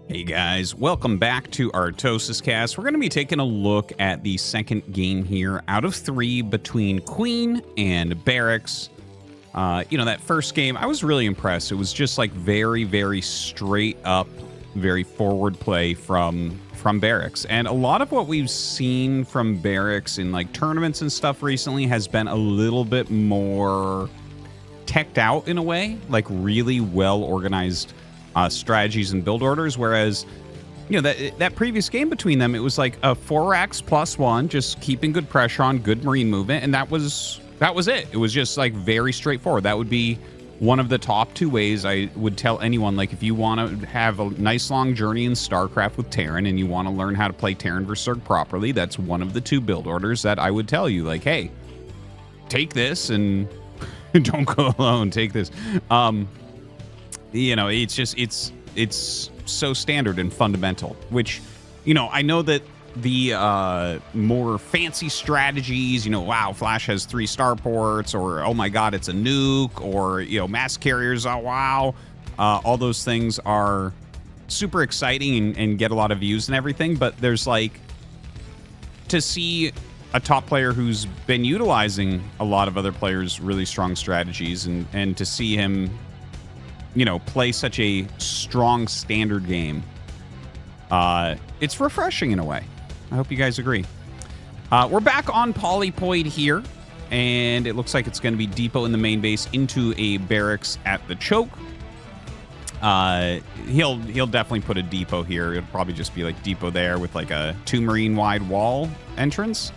Hey guys, welcome back to ArtosisCasts. We're going to be taking a look at the second game here out of 3 between Queen and BarrackS. That first game, I was really impressed. It was just like very straight up, very forward play from BarrackS. And a lot of what we've seen from BarrackS in like tournaments and stuff recently has been a little bit more teched out in a way, like really well organized strategies and build orders, whereas that previous game between them, it was like a 4 racks plus 1, just keeping good pressure on, good marine movement, and that was it. It was just like very straightforward. That would be one of the top 2 ways I would tell anyone, like if you want to have a nice long journey in StarCraft with Terran and you want to learn how to play Terran vs Zerg properly, that's one of the 2 build orders that I would tell you, like, hey, take this and don't go alone, take this. It's so standard and fundamental, which, I know that the more fancy strategies, wow, Flash has 3 starports, or oh my god, it's a nuke, or mass carriers, oh wow, all those things are super exciting and get a lot of views and everything, but there's like, to see a top player who's been utilizing a lot of other players' really strong strategies, and to see him play such a strong standard game, it's refreshing in a way. I hope you guys agree. We're back on Polypoid here, and it looks like it's going to be depot in the main base into a BarrackS at the choke. He'll definitely put a depot here. It'll probably just be like depot there with like a 2 marine wide wall entrance,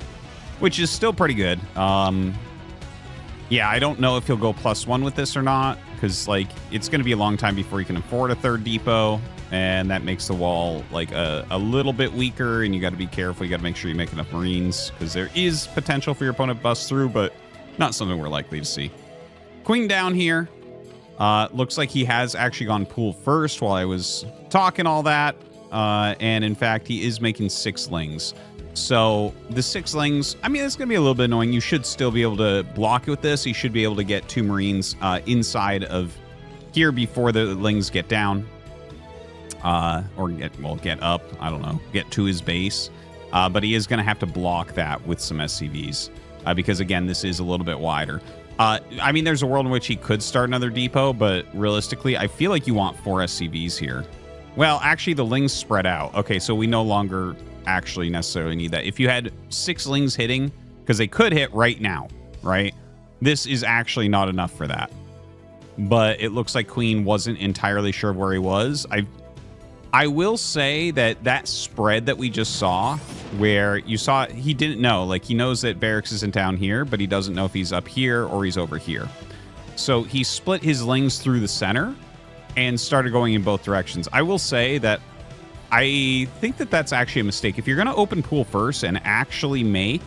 which is still pretty good. Yeah, I don't know if he'll go +1 with this or not, because like it's going to be a long time before he can afford a 3rd depot, and that makes the wall like a little bit weaker, and you got to be careful. You got to make sure you make enough marines, because there is potential for your opponent to bust through, but not something we're likely to see. Queen down here. Looks like he has actually gone pool first while I was talking all that, and in fact he is making 6 lings. So the 6 lings, I mean, it's going to be a little bit annoying. You should still be able to block it with this. You should be able to get 2 marines inside of here before the lings get down, or get up. I don't know, get to his base. But he is going to have to block that with some SCVs, because again, this is a little bit wider. I mean, there's a world in which he could start another depot, but realistically, I feel like you want 4 SCVs here. Well, actually, the lings spread out. Okay, so we no longer actually necessarily need that. If you had 6 lings hitting, because they could hit right now, right? This is actually not enough for that. But it looks like Queen wasn't entirely sure where he was. I will say that spread that we just saw, where you saw, he didn't know. Like, he knows that BarrackS isn't down here, but he doesn't know if he's up here or he's over here. So he split his lings through the center and started going in both directions. I will say that I think that that's actually a mistake. If you're going to open pool first and actually make...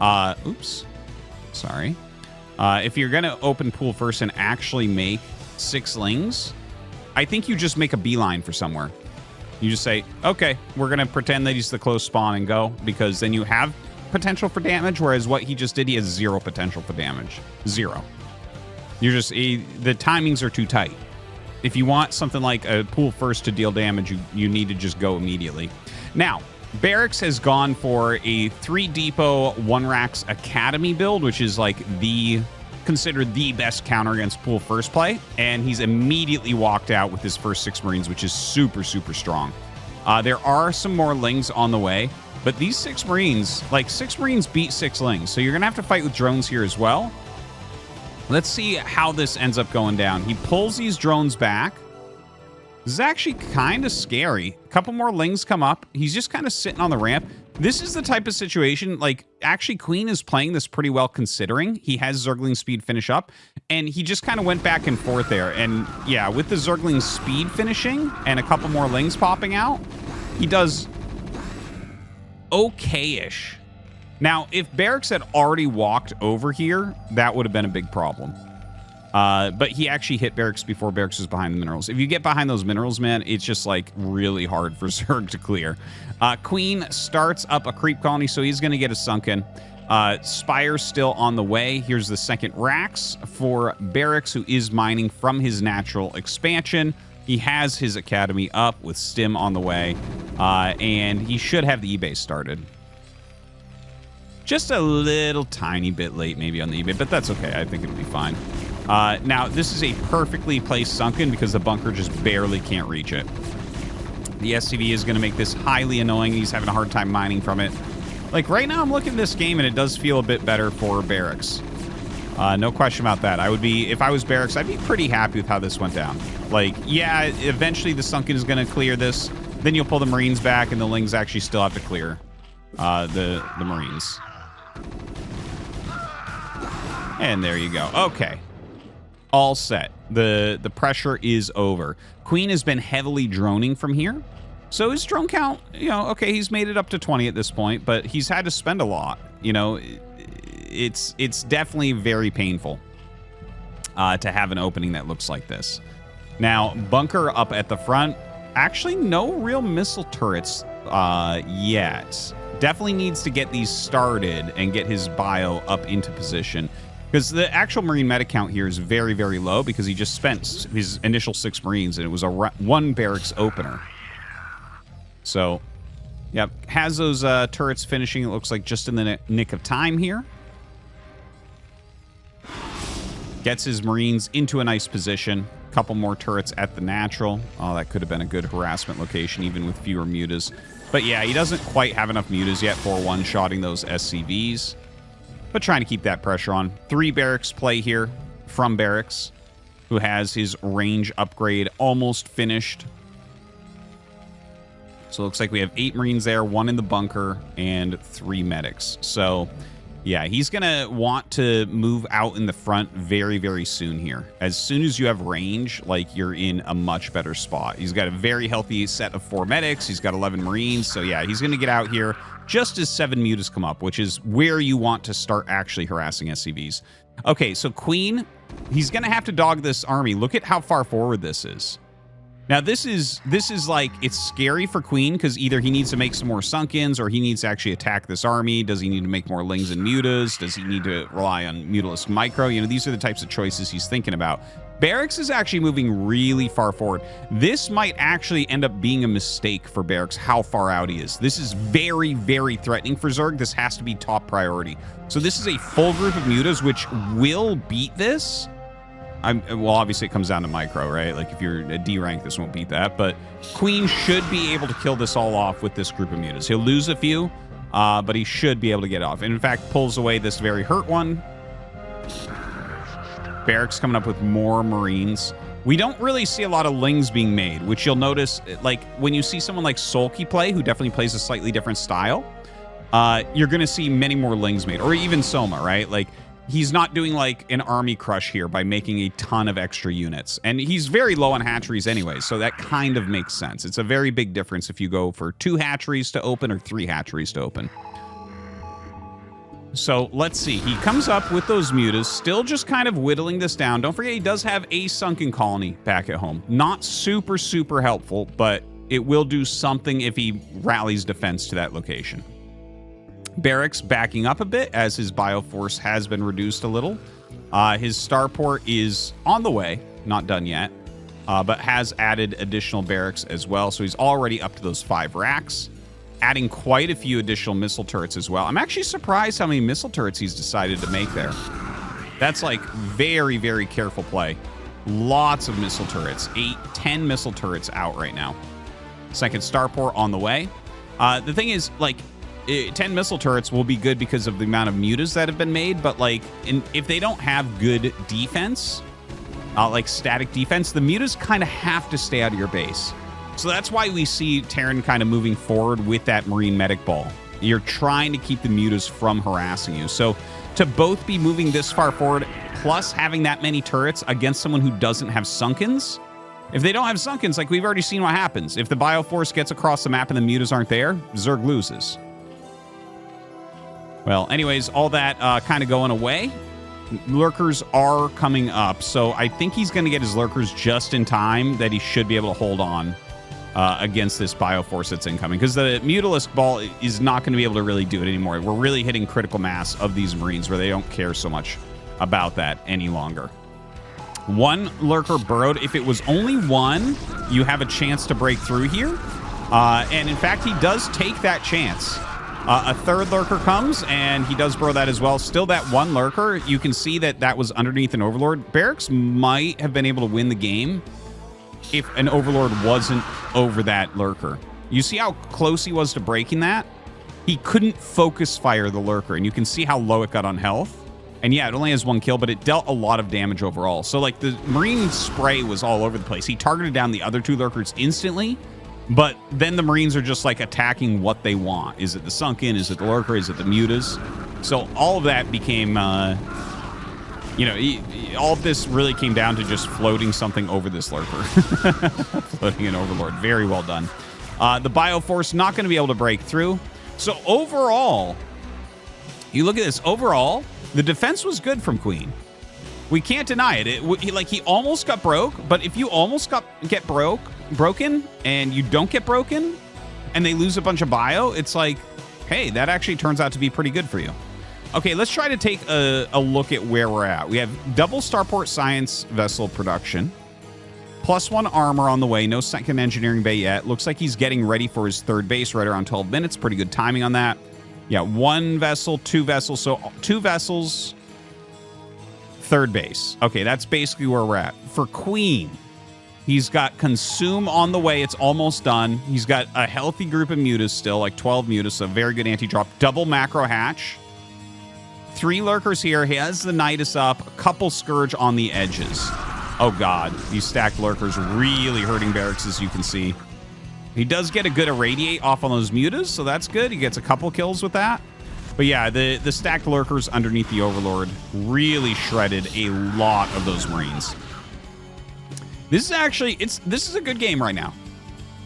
If you're going to open pool first and actually make 6 lings, I think you just make a beeline for somewhere. You just say, okay, we're going to pretend that he's the close spawn and go, because then you have potential for damage, whereas what he just did, he has 0 potential for damage. 0. You're just... the timings are too tight. If you want something like a pool first to deal damage, you need to just go immediately. Now, BarrackS has gone for a 3 depot 1 racks academy build, which is like considered the best counter against pool first play, and he's immediately walked out with his first 6 marines, which is super strong. There are some more lings on the way, but these 6 marines, like 6 marines beat 6 lings, so you're gonna have to fight with drones here as well. Let's see how this ends up going down. He pulls these drones back. This is actually kind of scary. A couple more lings come up. He's just kind of sitting on the ramp. This is the type of situation, like, actually Queen is playing this pretty well, considering he has Zergling speed finish up, and he just kind of went back and forth there. And yeah, with the Zergling speed finishing and a couple more lings popping out, he does okay-ish. Now, if BarrackS had already walked over here, that would have been a big problem. But he actually hit BarrackS before BarrackS was behind the minerals. If you get behind those minerals, man, it's just like really hard for Zerg to clear. Queen starts up a creep colony, so he's going to get a sunken. Spire's still on the way. Here's the second racks for BarrackS, who is mining from his natural expansion. He has his academy up with Stim on the way, and he should have the E-base started. Just a little tiny bit late maybe on the E-base, but that's okay. I think it'll be fine. Now, this is a perfectly placed sunken because the bunker just barely can't reach it. The SCV is going to make this highly annoying. He's having a hard time mining from it. Like, right now I'm looking at this game, and it does feel a bit better for BarrackS. No question about that. If I was BarrackS, I'd be pretty happy with how this went down. Like, yeah, eventually the sunken is going to clear this. Then you'll pull the Marines back, and the Lings actually still have to clear the Marines. And there you go. Okay. All set. The pressure is over. Queen has been heavily droning from here. So his drone count, okay, he's made it up to 20 at this point, but he's had to spend a lot. It's definitely very painful to have an opening that looks like this. Now, bunker up at the front. Actually, no real missile turrets yet. Definitely needs to get these started and get his bio up into position. Because the actual Marine meta count here is very, very low because he just spent his initial 6 Marines and it was a 1 BarrackS opener. So, yep, has those turrets finishing, it looks like, just in the nick of time here. Gets his Marines into a nice position. Couple more turrets at the natural. Oh, that could have been a good harassment location, even with fewer mutas. But yeah, he doesn't quite have enough mutas yet for one-shotting those SCVs. But trying to keep that pressure on. 3 BarrackS play here from BarrackS, who has his range upgrade almost finished. So it looks like we have 8 Marines there, 1 in the bunker, and 3 medics. So, yeah, he's going to want to move out in the front very, very soon here. As soon as you have range, like, you're in a much better spot. He's got a very healthy set of 4 medics. He's got 11 Marines. So, yeah, he's going to get out here just as 7 mutas come up, which is where you want to start actually harassing SCVs. Okay, so Queen, he's going to have to dog this army. Look at how far forward this is. Now, this is like, it's scary for Queen because either he needs to make some more sunk-ins or he needs to actually attack this army. Does he need to make more Lings and mutas? Does he need to rely on Mutalist Micro? These are the types of choices he's thinking about. BarrackS is actually moving really far forward. This might actually end up being a mistake for BarrackS, how far out he is. This is very, very threatening for Zerg. This has to be top priority. So this is a full group of mutas, which will beat this. Well, obviously it comes down to micro, right? Like, if you're a D rank, this won't beat that. But Queen should be able to kill this all off with this group of mutas. He'll lose a few, but he should be able to get off. And in fact, pulls away this very hurt one. BarrackS coming up with more Marines. We don't really see a lot of Lings being made, which you'll notice, like, when you see someone like Sulky play, who definitely plays a slightly different style, you're going to see many more Lings made. Or even Soma, right? Like, he's not doing, like, an army crush here by making a ton of extra units. And he's very low on hatcheries anyway, so that kind of makes sense. It's a very big difference if you go for 2 hatcheries to open or 3 hatcheries to open. So let's see. He comes up with those mutas, still just kind of whittling this down. Don't forget, he does have a sunken colony back at home. Not super, super helpful, but it will do something if he rallies defense to that location. BarrackS backing up a bit as his bioforce has been reduced a little. His starport is on the way, not done yet, but has added additional BarrackS as well. So he's already up to those 5 racks. Adding quite a few additional missile turrets as well. I'm actually surprised how many missile turrets he's decided to make there. That's like very, very careful play. Lots of missile turrets. 8, 10 missile turrets out right now. Second starport on the way. The thing is, like, 10 missile turrets will be good because of the amount of mutas that have been made, but like, if they don't have good defense, like static defense, the mutas kind of have to stay out of your base. So that's why we see Terran kind of moving forward with that Marine medic ball. You're trying to keep the mutas from harassing you. So to both be moving this far forward, plus having that many turrets against someone who doesn't have sunkens, if they don't have sunkens, like we've already seen what happens. If the bioforce gets across the map and the mutas aren't there, Zerg loses. Well, anyways, all that kind of going away. Lurkers are coming up, so I think he's going to get his Lurkers just in time that he should be able to hold on against this bioforce that's incoming, because the Mutalisk ball is not going to be able to really do it anymore. We're really hitting critical mass of these Marines where they don't care so much about that any longer. One Lurker burrowed. If it was only one, you have a chance to break through here. And in fact, he does take that chance. A third Lurker comes, and he does burrow that as well. Still that one Lurker, you can see that that was underneath an Overlord. BarrackS might have been able to win the game if an Overlord wasn't over that Lurker. You see how close he was to breaking that? He couldn't focus fire the Lurker, and you can see how low it got on health. And yeah, it only has one kill, but it dealt a lot of damage overall. So like the Marine spray was all over the place. He targeted down the other two Lurkers instantly, but then the Marines are just like attacking what they want. Is it the Sunken? Is it the Lurker? Is it the Mutas? So all of that became, you know, all of this really came down to just floating something over this Lurker. Floating an Overlord. Very well done. The Bioforce not going to be able to break through. So overall, you look at this. Overall, the defense was good from Queen. We can't deny it. He almost got broke, but if you almost get broken and you don't get broken and they lose a bunch of bio, it's like, hey, that actually turns out to be pretty good for you. Okay, let's try to take a look at where we're at. We have double Starport Science vessel production. +1 armor on the way. No second engineering bay yet. Looks like he's getting ready for his third base right around 12 minutes. Pretty good timing on that. Yeah, 1 vessel, 2 vessels. So 2 vessels, third base. Okay, that's basically where we're at. For Queen, he's got Consume on the way. It's almost done. He's got a healthy group of Mutas still, like 12 Mutas, so very good anti-drop. Double Macro Hatch. 3 Lurkers here. He has the Nidus up. A couple Scourge on the edges. Oh, God. These stacked Lurkers really hurting BarrackS, as you can see. He does get a good Irradiate off on those Mutas, so that's good. He gets a couple kills with that. But yeah, the stacked Lurkers underneath the Overlord really shredded a lot of those Marines. This is actually, this is a good game right now.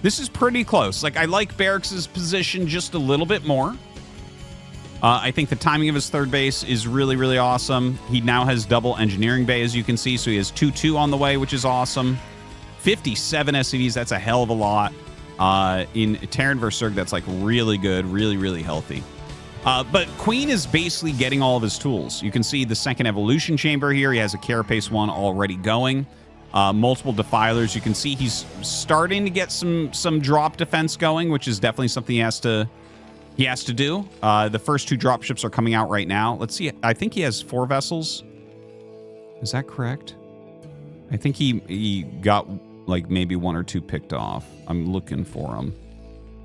This is pretty close. Like, I like BarrackS' position just a little bit more. I think the timing of his third base is really, really awesome. He now has double engineering bay, as you can see, so he has 2-2 on the way, which is awesome. 57 SCVs, that's a hell of a lot. In Terran vs. Zerg, that's like really good, really, really healthy. But Queen is basically getting all of his tools. You can see the second evolution chamber here. He has a Carapace one already going. Multiple Defilers. You can see he's starting to get some drop defense going, which is definitely something he has to do. The first 2 dropships are coming out right now. Let's see. I think he has 4 vessels. Is that correct? I think he got like maybe 1 or 2 picked off. I'm looking for them.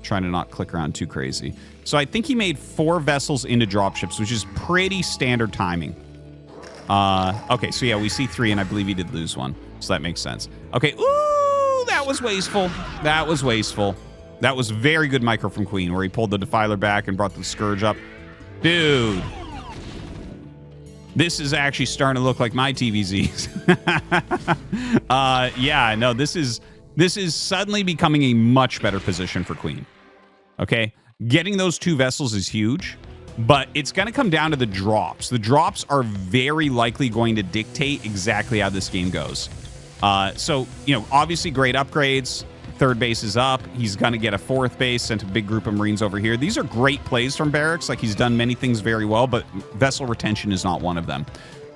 Trying to not click around too crazy. So I think he made 4 vessels into dropships, which is pretty standard timing. Okay, so yeah, we see 3, and I believe he did lose 1. So that makes sense. Okay, ooh, that was wasteful. That was wasteful. That was very good micro from Queen, where he pulled the Defiler back and brought the Scourge up. Dude. This is actually starting to look like my TVZs. Yeah, no, this is suddenly becoming a much better position for Queen. Okay? Getting those 2 vessels is huge, but it's going to come down to the drops. The drops are very likely going to dictate exactly how this game goes. So, you know, obviously great upgrades. Third base is up. He's going to get a 4th base, sent a big group of Marines over here. These are great plays from BarrackS. Like, he's done many things very well, but vessel retention is not one of them.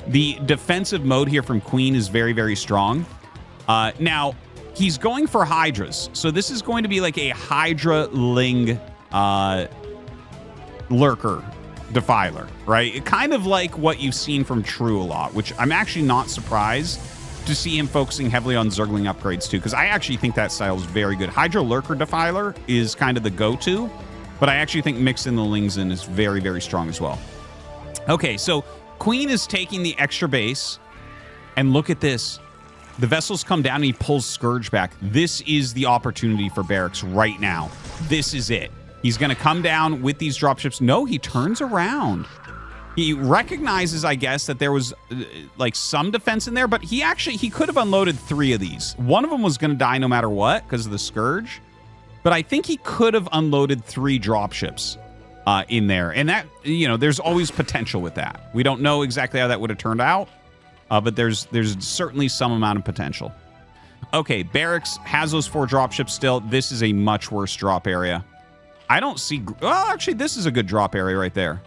The defensive mode here from Queen is very, very strong. Now, he's going for Hydras. So this is going to be like a Hydra Ling Lurker Defiler, right? Kind of like what you've seen from True a lot, which I'm actually not surprised to see him focusing heavily on Zergling upgrades too, because I actually think that style is very good. Hydra Lurker Defiler is kind of the go-to, but I actually think mixing the Lings in is very, very strong as well. Okay, so Queen is taking the extra base, and look at this. The vessels come down and he pulls Scourge back. This is the opportunity for BarrackS right now. This is it. He's going to come down with these dropships. No, he turns around. He recognizes, I guess, that there was like some defense in there, but he could have unloaded 3 of these. One of them was going to die no matter what because of the Scourge, but I think he could have unloaded 3 dropships in there. And that, you know, there's always potential with that. We don't know exactly how that would have turned out, but there's certainly some amount of potential. Okay, BarrackS has those 4 dropships still. This is a much worse drop area. I don't see... Well, actually, this is a good drop area right there.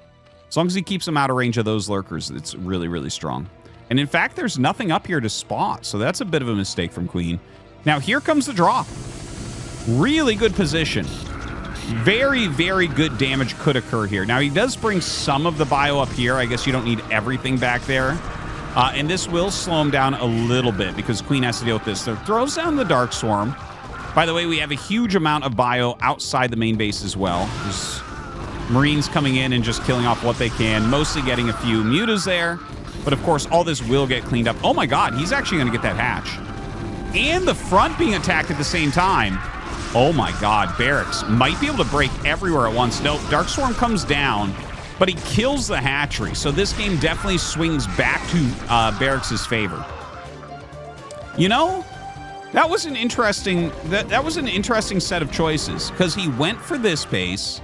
As long as he keeps them out of range of those Lurkers, it's really, really strong. And in fact, there's nothing up here to spot, so that's a bit of a mistake from Queen. Now, here comes the drop. Really good position. Very, very good damage could occur here. Now, he does bring some of the bio up here. I guess you don't need everything back there. And this will slow him down a little bit because Queen has to deal with this. So throws down the Dark Swarm. By the way, we have a huge amount of bio outside the main base as well. There's Marines coming in and just killing off what they can, mostly getting a few mutas there. But of course, all this will get cleaned up. Oh my god, he's actually going to get that hatch. And the front being attacked at the same time. Oh my god, BarrackS might be able to break everywhere at once. Nope, Dark Swarm comes down, but he kills the hatchery. So this game definitely swings back to BarrackS' favor. You know, that was an interesting that was an interesting set of choices because he went for this base.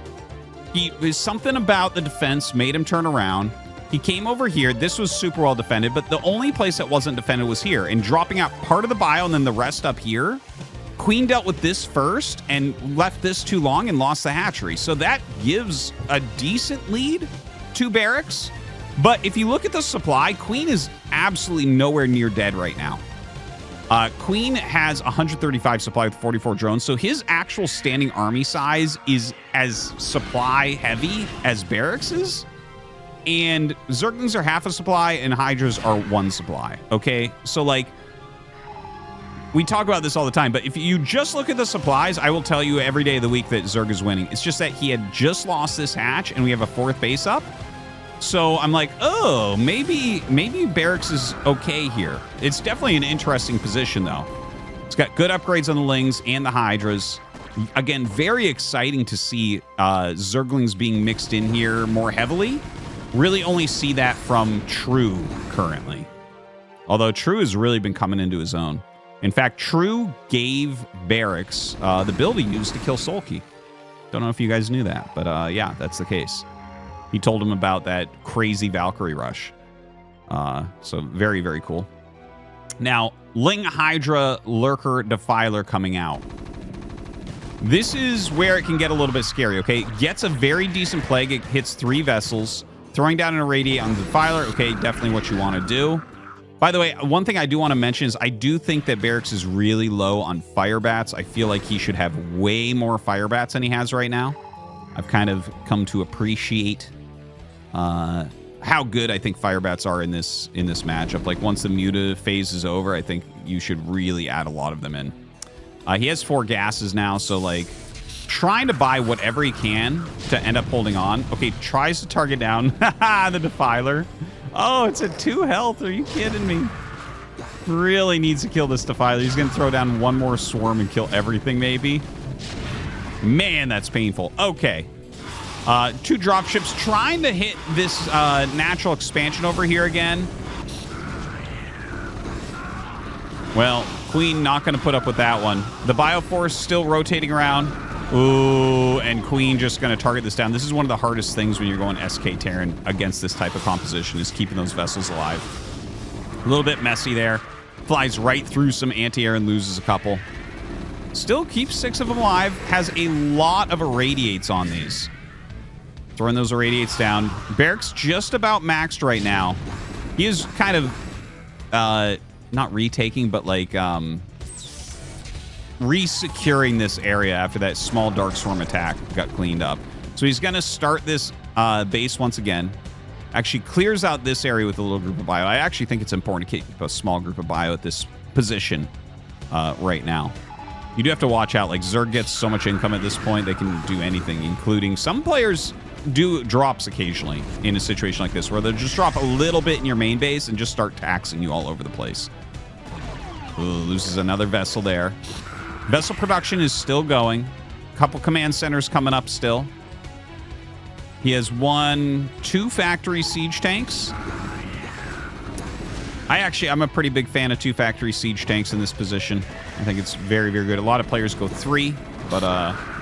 There's something about the defense made him turn around. He came over here. This was super well defended, but the only place that wasn't defended was here. And dropping out part of the bio and then the rest up here, Queen dealt with this first and left this too long and lost the hatchery. So that gives a decent lead to BarrackS. But if you look at the supply, Queen is absolutely nowhere near dead right now. Queen has 135 supply with 44 drones, so his actual standing army size is as supply heavy as BarrackS'. And Zerglings are half a supply and Hydras are 1 supply. Okay, so like, we talk about this all the time, but if you just look at the supplies, I will tell you every day of the week that Zerg is winning. It's just that he had just lost this hatch and we have a 4th base up. So I'm like, oh, maybe BarrackS is okay here. It's definitely an interesting position, though. It's got good upgrades on the Lings and the Hydras. Again, very exciting to see Zerglings being mixed in here more heavily. Really only see that from True currently. Although True has really been coming into his own. In fact, True gave BarrackS the build he used to kill Sulky. Don't know if you guys knew that, but yeah, that's the case. He told him about that crazy Valkyrie rush. So very, very cool. Now, Ling, Hydra, Lurker, Defiler coming out. This is where it can get a little bit scary, okay? Gets a very decent plague. It hits 3 vessels. Throwing down an irradiate on the Defiler, okay, definitely what you want to do. By the way, one thing I do want to mention is I do think that BarrackS is really low on fire bats. I feel like he should have way more fire bats than he has right now. I've kind of come to appreciate how good I think fire bats are in this matchup. Like once the muta phase is over, I think you should really add a lot of them in. He has 4 gases now, so like trying to buy whatever he can to end up holding on. Okay, tries to target down the Defiler. Oh, it's at 2 health. Are you kidding me? Really needs to kill this Defiler. He's going to throw down one more swarm and kill everything, maybe. Man, that's painful. Okay. 2 dropships trying to hit this natural expansion over here again. Well, Queen not going to put up with that one. The Bioforce still rotating around. Ooh, and Queen just going to target this down. This is one of the hardest things when you're going SK Terran against this type of composition is keeping those vessels alive. A little bit messy there. Flies right through some anti-air and loses a couple. Still keeps 6 of them alive. Has a lot of irradiates on these. Throwing those irradiates down. BarrackS just about maxed right now. He is kind of not retaking, but like re-securing this area after that small Dark Swarm attack got cleaned up. So he's going to start this base once again. Actually clears out this area with a little group of bio. I actually think it's important to keep a small group of bio at this position right now. You do have to watch out. Like Zerg gets so much income at this point, they can do anything, including some players do drops occasionally in a situation like this where they'll just drop a little bit in your main base and just start taxing you all over the place. Ooh, loses another vessel there. Vessel production is still going. Couple command centers coming up still. He has 2 factory siege tanks. I'm a pretty big fan of 2 factory siege tanks in this position. I think it's very, very good. A lot of players go 3, but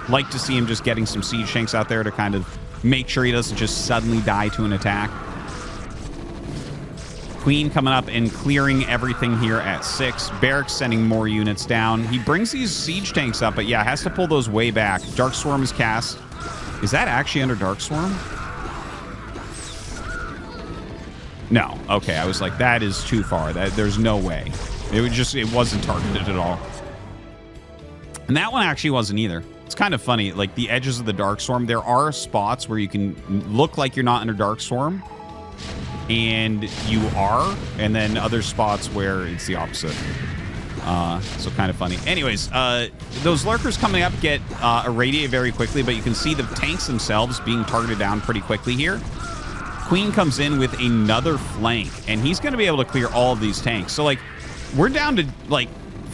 like to see him just getting some siege tanks out there to kind of make sure he doesn't just suddenly die to an attack. Queen coming up and clearing everything here at 6. BarrackS sending more units down. He brings these siege tanks up, but yeah, has to pull those way back. Dark Swarm is cast. Is that actually under Dark Swarm? No. Okay, I was like, that is too far. There's no way. It wasn't targeted at all. And that one actually wasn't either. It's kind of funny. Like, the edges of the Darkstorm, there are spots where you can look like you're not under Darkstorm, and you are, and then other spots where it's the opposite. So kind of funny. Anyways, those Lurkers coming up get irradiated very quickly, but you can see the tanks themselves being targeted down pretty quickly here. Queen comes in with another flank, and he's going to be able to clear all of these tanks. So, like, we're down to, like,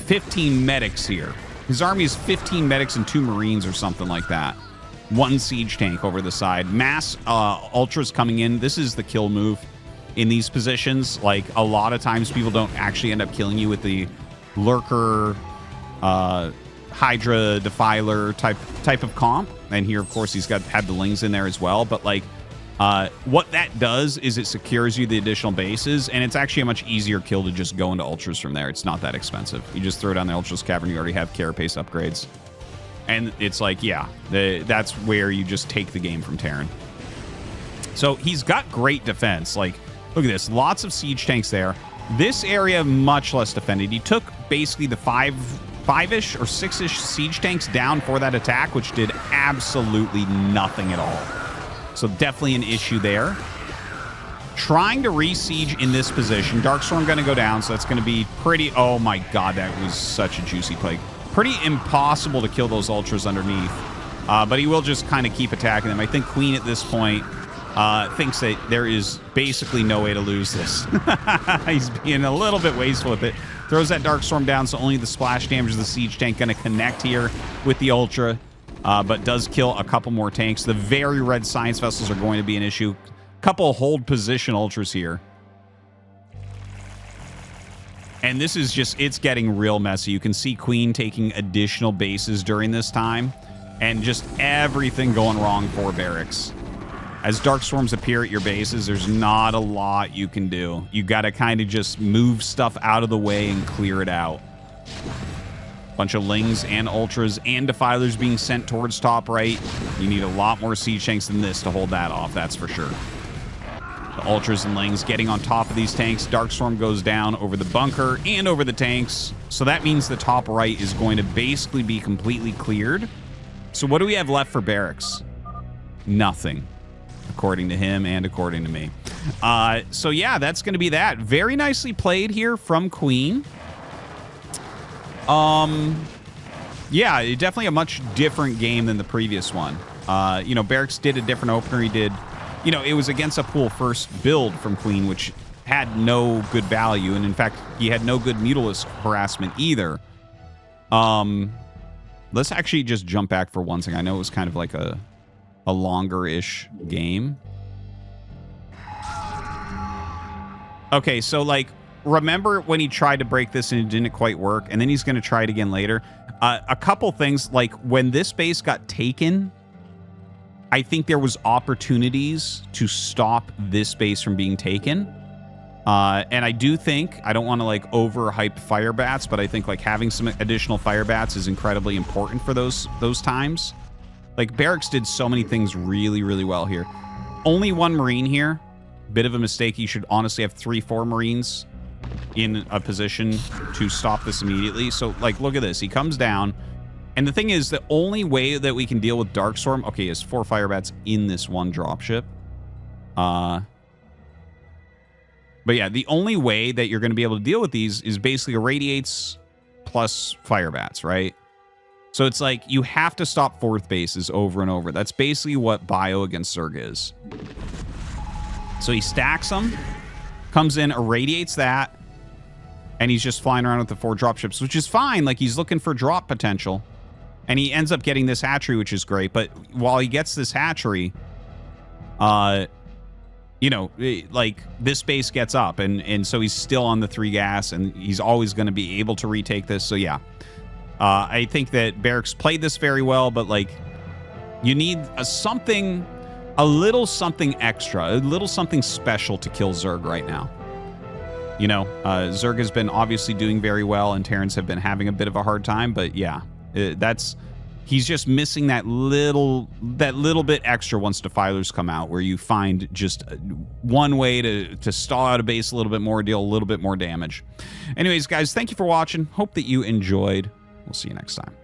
15 medics here. His army is 15 medics and 2 Marines or something like that. 1 siege tank over the side. Mass Ultras coming in. This is the kill move in these positions. Like, a lot of times people don't actually end up killing you with the Lurker, Hydra, Defiler type of comp. And here, of course, he's had the Lings in there as well. But, like, what that does is it secures you the additional bases, and it's actually a much easier kill to just go into Ultras from there. It's not that expensive. You just throw down the Ultras Cavern, you already have Carapace upgrades. And it's like, yeah, that's where you just take the game from Terran. So he's got great defense. Like, look at this. Lots of siege tanks there. This area, much less defended. He took basically the five-ish or 6-ish siege tanks down for that attack, which did absolutely nothing at all. So definitely an issue there. Trying to re-siege in this position. Darkstorm going to go down, so that's going to be pretty... Oh my god, that was such a juicy play. Pretty impossible to kill those Ultras underneath. But he will just kind of keep attacking them. I think Queen at this point thinks that there is basically no way to lose this. He's being a little bit wasteful with it. Throws that Darkstorm down, so only the splash damage of the siege tank going to connect here with the Ultra. But does kill a couple more tanks. The very red science vessels are going to be an issue. Couple hold position Ultras here. And this is just, it's getting real messy. You can see Queen taking additional bases during this time. And just everything going wrong for BarrackS. As Darkstorms appear at your bases, there's not a lot you can do. You got to kind of just move stuff out of the way and clear it out. Bunch of Lings and Ultras and Defilers being sent towards top right. You need a lot more siege tanks than this to hold that off, that's for sure. The Ultras and Lings getting on top of these tanks. Darkstorm goes down over the bunker and over the tanks. So that means the top right is going to basically be completely cleared. So what do we have left for BarrackS? Nothing, according to him and according to me. So yeah, that's going to be that. Very nicely played here from Queen. Yeah, definitely a much different game than the previous one. You know, BarrackS did a different opener. He did, you know, it was against a pool first build from Queen, which had no good value. And in fact, he had no good Mutalisk harassment either. Let's actually just jump back for one second. I know it was kind of like a longer-ish game. Okay, so like, remember when he tried to break this and it didn't quite work, and then he's going to try it again later? A couple things, like when this base got taken, I think there was opportunities to stop this base from being taken. And I do think, I don't want to like overhype fire bats, but I think like having some additional fire bats is incredibly important for those times. Like BarrackS did so many things really, really well here. Only 1 Marine here. Bit of a mistake. You should honestly have 3-4 Marines in a position to stop this immediately. So like, look at this. He comes down. And the thing is, the only way that we can deal with Darkstorm... Okay, he has 4 fire bats in this one dropship. But yeah, the only way that you're going to be able to deal with these is basically irradiates plus fire bats, right? So it's like you have to stop 4th bases over and over. That's basically what Bio against Zerg is. So he stacks them, comes in, irradiates that, and he's just flying around with the 4 dropships, which is fine. Like, he's looking for drop potential. And he ends up getting this hatchery, which is great. But while he gets this hatchery, you know, like, this base gets up. And so he's still on the 3 gas, and he's always going to be able to retake this. So, yeah. I think that BarrackS played this very well, but, like, you need a little something extra, a little something special to kill Zerg right now. You know, Zerg has been obviously doing very well, and Terrans have been having a bit of a hard time, but yeah, He's just missing that little bit extra once Defilers come out, where you find just one way to stall out a base a little bit more, deal a little bit more damage. Anyways, guys, thank you for watching. Hope that you enjoyed. We'll see you next time.